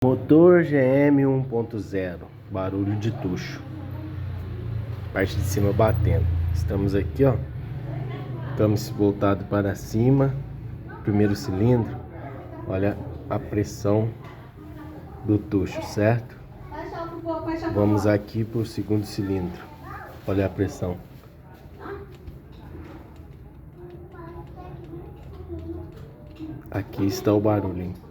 Motor GM 1.0, barulho de tucho, parte de cima batendo. Estamos aqui, ó, estamos voltado para cima, primeiro cilindro. Olha a pressão do tucho, certo? Vamos aqui para o segundo cilindro. Olha a pressão. Aqui está o barulho, hein?